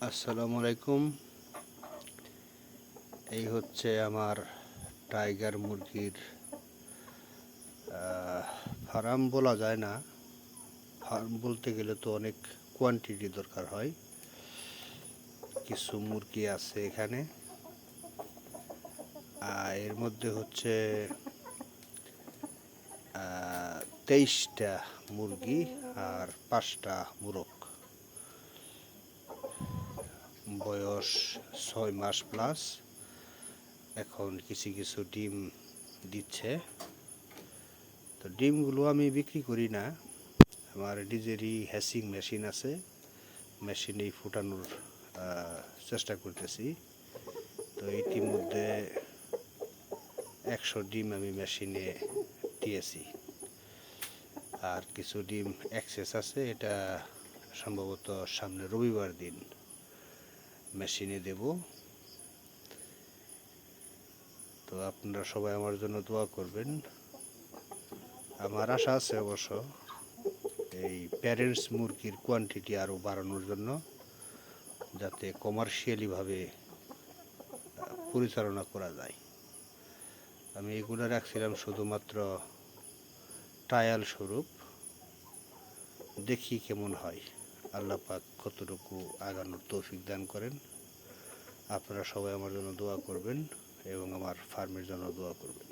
আসসালামু আলাইকুম। এই হচ্ছে আমার টাইগার মুরগির ফার্ম বলা যায় না। ফার্ম বলতে গেলে তো অনেক কোয়ান্টিটি দরকার হয়। কিছু মুরগি আছে এখানে। এর মধ্যে হচ্ছে 23টা মুরগি আর 5টা মোরগ। বয়স 6 মাস প্লাস। এখন কিছু কিছু ডিম দিচ্ছে। তো ডিমগুলো আমি বিক্রি করি না, আমার নিজেরই হ্যাচিং মেশিন আছে, মেশিনেই ফুটানোর চেষ্টা করতেছি। তো ইতিমধ্যে 100 ডিম আমি মেশিনে দিয়েছি, আর কিছু ডিম এক্সেস আছে, এটা সম্ভবত সামনে রবিবার দিন মেশিনে দেব। তো আপনারা সবাই আমার জন্য দোয়া করবেন। আমার আশা আছে অবশ্য এই প্যারেন্টস মুরগির কোয়ান্টিটি আরও বাড়ানোর জন্য, যাতে কমার্শিয়ালিভাবে পরিচালনা করা যায়। আমি এগুলো রাখছিলাম শুধুমাত্র ট্রায়াল স্বরূপ, দেখি কেমন হয়। আল্লাহ পাক কতটুকু আগানোর তৌফিক দান করেন। আপনারা সবাই আমার জন্য দোয়া করবেন এবং আমার ফার্মের জন্য দোয়া করবেন।